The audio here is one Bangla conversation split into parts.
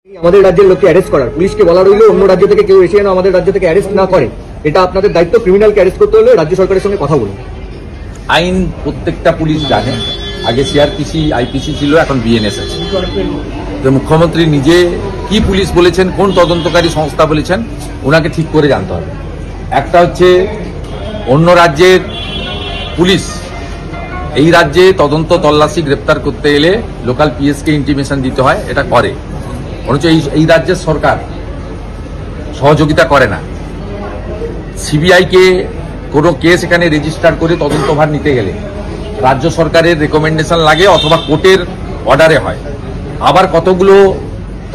আমাদের রাজ্যের লোককে অ্যারেস্ট করার, পুলিশকে বলা রইল অন্য রাজ্য থেকে কেউ এসে যেন আমাদের রাজ্য থেকে অ্যারেস্ট না করে। এটা আপনাদের দায়িত্ব। ক্রিমিনালকে অ্যারেস্ট করতে হলে রাজ্য সরকারের সঙ্গে কথা বলুন। আইন প্রত্যেকটা পুলিশ জানে। আগে সিআরপিসি আইপিসি ছিল, এখন বিএনএস আছে। মুখ্যমন্ত্রী নিজে কি পুলিশ বলেছেন, কোন তদন্তকারী সংস্থা বলেছেন, ওনাকে ঠিক করে জানতে হবে। একটা হচ্ছে অন্য রাজ্যের পুলিশ এই রাজ্যে তদন্ত তল্লাশি গ্রেপ্তার করতে এলে লোকাল পিএসকে ইন্টিমেশন দিতে হয়, এটা করে। অথচ এই রাজ্যের সরকার সহযোগিতা করে না। সিবিআইকে কোনো কেস এখানে রেজিস্টার করে তদন্তভার নিতে গেলে রাজ্য সরকারের রেকমেন্ডেশন লাগে অথবা কোর্টের অর্ডারে হয়। আবার কতগুলো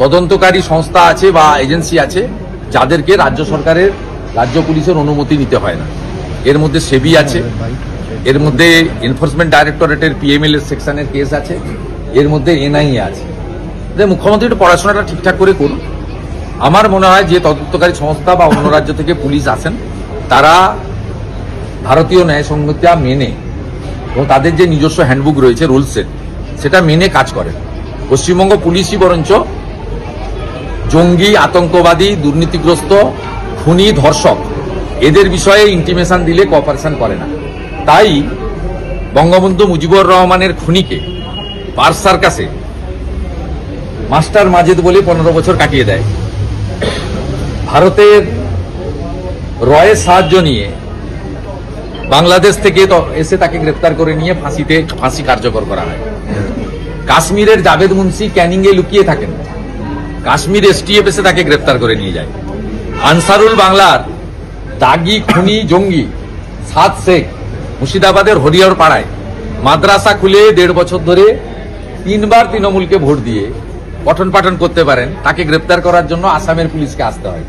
তদন্তকারী সংস্থা আছে বা এজেন্সি আছে যাদেরকে রাজ্য সরকারের, রাজ্য পুলিশের অনুমতি নিতে হয় না। এর মধ্যে সেবি আছে, এর মধ্যে এনফোর্সমেন্ট ডাইরেক্টরেটের পিএমএল এর সেকশনের কেস আছে, এর মধ্যে এনআইএ আছে। মুখ্যমন্ত্রী একটু পড়াশোনাটা ঠিকঠাক করে করুন। আমার মনে হয় যে তদন্তকারী সংস্থা বা অন্য রাজ্য থেকে পুলিশ আসেন, তারা ভারতীয় ন্যায় সংহিতা মেনে এবং তাদের যে নিজস্ব হ্যান্ডবুক রয়েছে, রুলস সেট, সেটা মেনে কাজ করেন। পশ্চিমবঙ্গ পুলিশই বরঞ্চ জঙ্গি, আতঙ্কবাদী, দুর্নীতিগ্রস্ত, খুনি, ধর্ষক এদের বিষয়ে ইন্টিমেশন দিলে কোঅপারেশন করে না। তাই বঙ্গবন্ধু মুজিবুর রহমানের খুনিকে পার্ক সার্কাসে মাস্টার মাজেদ বলে 15 বছর কাটিয়ে দেয়। ভারতের রয়ের সাহায্য নিয়ে বাংলাদেশ থেকে এসে তাকে গ্রেপ্তার করে নিয়ে ফাঁসি কার্যকর করা হয়। কাশ্মীরের জাভেদ মুন্সি ক্যানিংয়ে লুকিয়ে থাকেন, কাশ্মীর এসটিএফ এসে তাকে গ্রেপ্তার করে নিয়ে যায়। আনসারুল বাংলার দাগি খুনি জঙ্গি সাদ শেখ মুর্শিদাবাদের হরিহর পাড়ায় মাদ্রাসা খুলে 1.5 বছর ধরে 3 বার তৃণমূলকে ভোট দিয়ে পঠন পাঠন করতে পারেন, তাকে গ্রেপ্তার করার জন্য আসামের পুলিশকে আসতে হয়।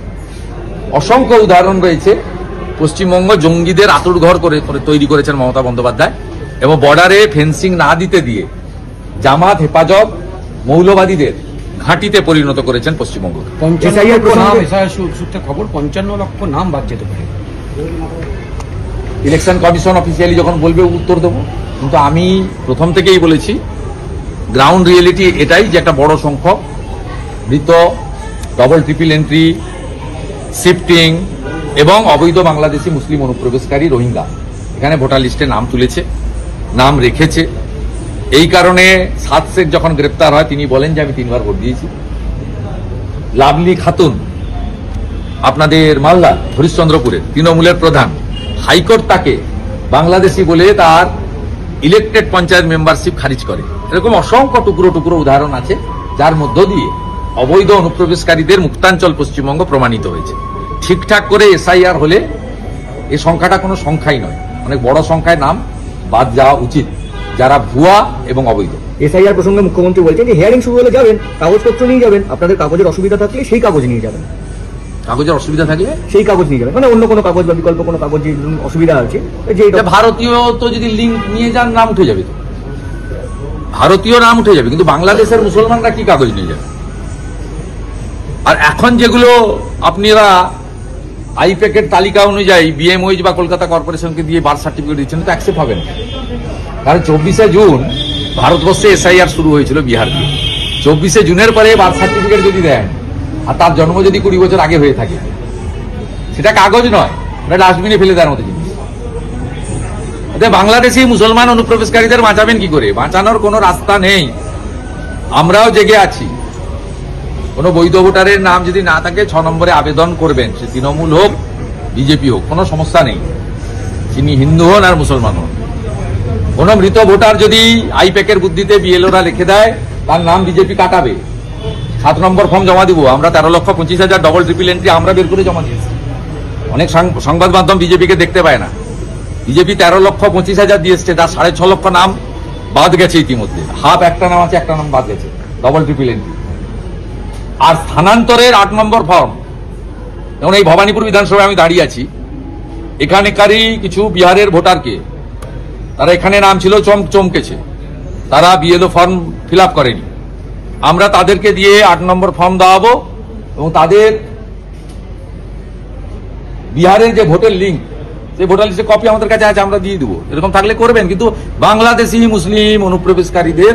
অসংখ্য উদাহরণ রয়েছে। পশ্চিমবঙ্গ জঙ্গিদের আঁতুড়ঘর করে তৈরি করেছেন মমতা বন্দ্যোপাধ্যায়, এবং বর্ডারে ফেন্সিং না দিতে দিয়ে জামাত, হেফাজত, মৌলবাদীদের ঘাঁটিতে পরিণত করেছেন পশ্চিমবঙ্গকে। 55 লক্ষ নাম বাদ যেতে পারে। ইলেকশন কমিশন অফিসিয়ালি যখন বলবে উত্তর দেবো, কিন্তু আমি প্রথম থেকেই বলেছি গ্রাউন্ড রিয়েলিটি এটাই যে একটা বড় সংখ্যক মৃত, ডবল ট্রিপল এন্ট্রি, শিফটিং এবং অবৈধ বাংলাদেশি মুসলিম অনুপ্রবেশকারী রোহিঙ্গা এখানে ভোটার লিস্টে নাম তুলেছে, নাম রেখেছে। এই কারণে সাদ শেখ যখন গ্রেপ্তার হয় তিনি বলেন যে আমি 3 বার ভোট দিয়েছি। লাভলি খাতুন আপনাদের মালদা হরিশ্চন্দ্রপুরের তৃণমূলের প্রধান, হাইকোর্ট তাকে বাংলাদেশি বলে তার ইলেকটেড পঞ্চায়েত মেম্বারশিপ খারিজ করে। এরকম অসংখ্য টুকরো টুকরো উদাহরণ আছে যার মধ্য দিয়ে অবৈধ অনুপ্রবেশকারীদের মুক্তাঞ্চল পশ্চিমবঙ্গ প্রমাণিত হয়েছে। ঠিকঠাক করে এসআইআর হলে এই সংখ্যাটা কোনো সংখ্যাই নয়, অনেক বড় সংখ্যায় নাম বাদ যাওয়া উচিত যারা ভুয়া এবং অবৈধ। এসআইআর প্রসঙ্গে মুখ্যমন্ত্রী বলছেন যে হিয়ারিং শুরু হলে যাবেন, কাগজপত্র নিয়ে যাবেন, আপনাদের কাগজের অসুবিধা থাকলে সেই কাগজ নিয়ে যাবেন। কাগজের অসুবিধা থাকলে সেই কাগজ নিয়ে যাবেন, মানে অন্য কোনো কাগজ বা বিকল্প কোনো কাগজ যে অসুবিধা আছে। যে ভারতীয় তো যদি লিঙ্ক নিয়ে যান নাম উঠে যাবে, তো ভারতীয় নাম উঠে যাবে, কিন্তু বাংলাদেশের মুসলমানরা কি কাগজ নিয়ে যাবে? আর এখন যেগুলো আপনারা আইপ্যাকের তালিকা অনুযায়ী বিএমওইচ বা কলকাতা কর্পোরেশনকে দিয়ে বার্থ সার্টিফিকেট দিচ্ছেন, তো অ্যাকসেপ্ট হবে না। কারণ 24শে জুন ভারতবর্ষে এসআইআর শুরু হয়েছিল বিহার দিয়ে। 24শে জুনের পরে বার্থ সার্টিফিকেট যদি দেন আর তার জন্ম যদি 20 বছর আগে হয়ে থাকে, সেটা কাগজ নয়, ওটা ডাস্টবিনে ফেলে দেওয়ার মতো জিনিস। বাংলাদেশি মুসলমান অনুপ্রবেশকারীদের বাঁচাবেন কি করে? বাঁচানোর কোনো রাস্তা নেই। আমরাও জেগে আছি। কোনো বৈধ ভোটারের নাম যদি না থাকে 6 নম্বরে আবেদন করবেন, সে তৃণমূল হোক বিজেপি হোক, কোনো সমস্যা নেই। তিনি হিন্দু হন আর মুসলমান হন। কোন মৃত ভোটার যদি আইপ্যাকের বুদ্ধিতে বিএলওরা লিখে দেয় তার নাম বিজেপি কাটাবে, 7 নম্বর ফর্ম জমা দিব। আমরা 13,25,000 ডবল ট্রিপল এন্ট্রি আমরা বের করে জমা দিয়েছি। অনেক সংবাদ মাধ্যম বিজেপিকে দেখতে পায় না। বিজেপি 13,25,000 দিয়েছে, তার 6.5 লক্ষ নাম বাদ গেছে ইতিমধ্যে। হাফ একটা নাম আছে, একটা নাম বাদ গেছে ডবল ট্রিপল এন্ট্রি। আর স্থানান্তরের 8 নম্বর ফর্ম, যেমন এই ভবানীপুর বিধানসভায় আমি দাঁড়িয়ে আছি, এখানকারই কিছু বিহারের ভোটারকে তারা এখানে নাম ছিল চমকেছে, তারা বিএলও ফর্ম ফিল আপ করেনি। আমরা তাদেরকে দিয়ে 8 নম্বর ফর্ম দেওয়াবো এবং তাদের বিহারের যে ভোটের লিঙ্ক, সেই ভোটার লিস্টের কপি আমাদের কাছে আছে, আমরা দিয়ে দেবো। এরকম থাকলে করবেন, কিন্তু বাংলাদেশি মুসলিম অনুপ্রবেশকারীদের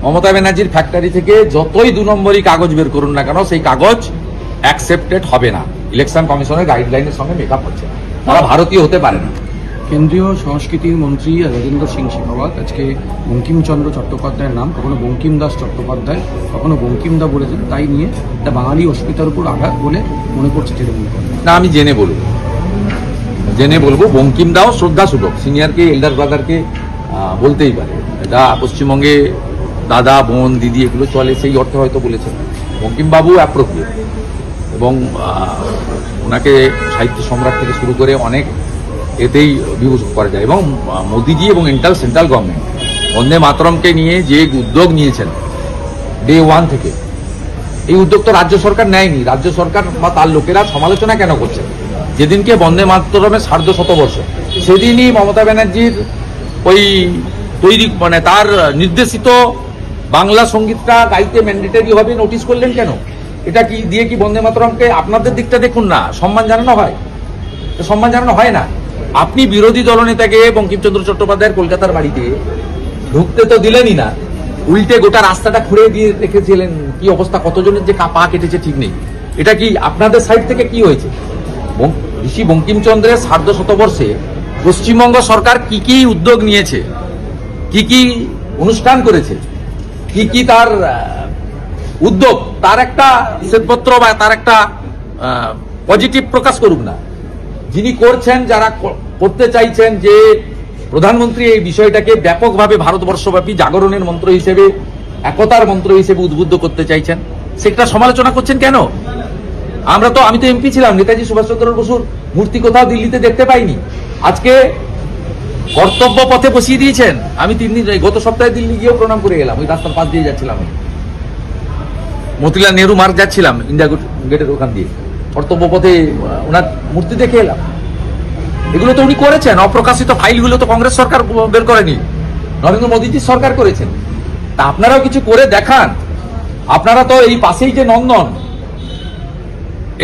মমতা ব্যানার্জির ফ্যাক্টরি থেকে যতই 2 নম্বরই কাগজ বের করুন না কেন, সেই কাগজ অ্যাকসেপ্টেড হবে না। ইলেকশন কমিশনের গাইডলাইনের সঙ্গে মেকআপ হচ্ছে, তারা ভারতীয় হতে পারে না। কেন্দ্রীয় সংস্কৃতি মন্ত্রী রাজেন্দ্র সিং শেখাওয়াত আজকে বঙ্কিমচন্দ্র চট্টোপাধ্যায়ের নাম কখনো বঙ্কিম দাস চট্টোপাধ্যায়, কখনো বঙ্কিমদা বলেছেন, তাই নিয়ে একটা বাঙালি অস্মিতার উপর আঘাত বলে মনে করছে তৃণমূল কংগ্রেস। না, আমি জেনে বলবো বঙ্কিম দাও শ্রদ্ধাসূচক, সিনিয়রকে এল্ডার ব্রাদারকে বলতেই পারে। এটা পশ্চিমবঙ্গে দাদা বোন দিদি এগুলো চলে, সেই অর্থে হয়তো বলেছেন। বঙ্কিমবাবু অ্যাপ্রোপ্রিয়েট, এবং ওনাকে সাহিত্য সম্রাট থেকে শুরু করে অনেক এতেই বিবেচনা করা যায়। এবং মোদিজি এবং সেন্ট্রাল গভর্নমেন্ট বন্দে মাতরমকে নিয়ে যে উদ্যোগ নিয়েছেন ডে 1 থেকে, এই উদ্যোগ তো রাজ্য সরকার নেয়নি। রাজ্য সরকার বা তার লোকেরা সমালোচনা কেন করছেন? যেদিনকে বন্দে মাতরমের 150 বর্ষ, সেদিনই মমতা ব্যানার্জির ওই তৈরি তার নির্দেশিত বাংলা সঙ্গীতটা গাইতে ম্যান্ডেটরি হবে নোটিশ করলেন কেন? এটা কি দিয়ে কি বন্দে মাতরমকে আপনাদের দিকটা দেখুন না, সম্মান জানানো হয়? সম্মান জানানো হয় না। আপনি বিরোধী দলনেতাকে বঙ্কিমচন্দ্র চট্টোপাধ্যায়ের কলকাতার বাড়িতে ঢুকতে তো দিলেনই না, উল্টে গোটা রাস্তাটা খুঁড়ে দিয়ে রেখেছিলেন। কি অবস্থা, কতজনের যে পা কেটেছে ঠিক নেই। এটা কি আপনাদের সাইড থেকে কি হয়েছে? ঋষি বঙ্কিমচন্দ্রের 150 বর্ষে পশ্চিমবঙ্গ সরকার কি কি উদ্যোগ নিয়েছে, কি কি অনুষ্ঠান করেছে, কি কি তার উদ্যোগ, তার একটা শ্বেতপত্র বা তার একটা পজিটিভ প্রকাশ করুক না। যিনি করছেন, যারা করতে চাইছেন যে প্রধানমন্ত্রী এই বিষয়টাকে ব্যাপকভাবে ভারতবর্ষব্যাপী জাগরণের মন্ত্র হিসেবে, একতার মন্ত্র হিসেবে উদ্বুদ্ধ করতে চাইছেন, সেটা সমালোচনা করছেন কেন? আমি তো এমপি ছিলাম, নেতাজি সুভাষচন্দ্র বসুর মূর্তি কোথাও দিল্লিতে দেখতে পাইনি। আজকে কর্তব্য পথে বসিয়ে দিয়েছেন। আমি 3 দিন গত সপ্তাহে দিল্লি গিয়েও প্রণাম করে গেলাম, ওই রাস্তার পাশ দিয়ে যাচ্ছিলাম, মতিলাল নেহরু মার্গ যাচ্ছিলাম ইন্ডিয়া গেটের ওখান দিয়ে, কর্তব্য পথে ওনার মূর্তি দেখে এলাম। এগুলো তো উনি করেছেন। অপ্রকাশিত ফাইলগুলো তো কংগ্রেস সরকার বের করেনি, নরেন্দ্র মোদীজির সরকার করেছেন। তা আপনারাও কিছু করে দেখান। আপনারা তো এই পাশেই যে নন্দন,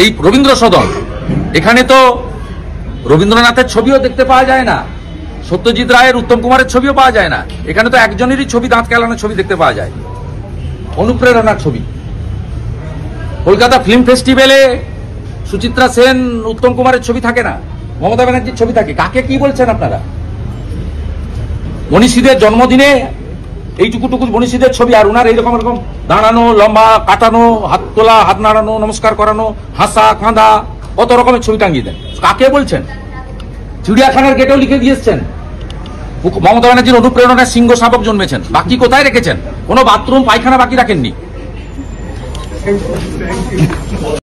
এই রবীন্দ্র সদন, এখানে তো রবীন্দ্রনাথের ছবিও দেখতে পাওয়া যায় না, সত্যজিৎ রায়ের, উত্তম কুমারের ছবিও পাওয়া যায় না। এখানে তো একজনেরই ছবি, দাঁত কেলানোর ছবি দেখতে পাওয়া যায়, অনুপ্রেরণার ছবি। কলকাতা ফিল্ম ফেস্টিভ্যালে সুচিত্রা সেন, উত্তম কুমারের ছবি থাকে না, মমতা ব্যানার্জির ছবি থাকে। কাকে কি বলছেন আপনারা? মনীষীদের জন্মদিনে এইটুকুটুকু মনীষীদের ছবি, আর ওনার এইরকম এরকম দাঁড়ানো, লম্বা, কাটানো, হাত তোলা, হাত নাড়ানো, নমস্কার করানো, হাসা, কাঁদা, কত রকমের ছবি টাঙিয়ে দেন। কাকে বলছেন? চিড়িয়াখানার গেটেও লিখে দিয়েছেন মমতা ব্যানার্জির অনুপ্রেরণায় সিংহ শাবক জন্মেছেন। বাকি কোথায় রেখেছেন? কোনো বাথরুম পায়খানা বাকি রাখেননি।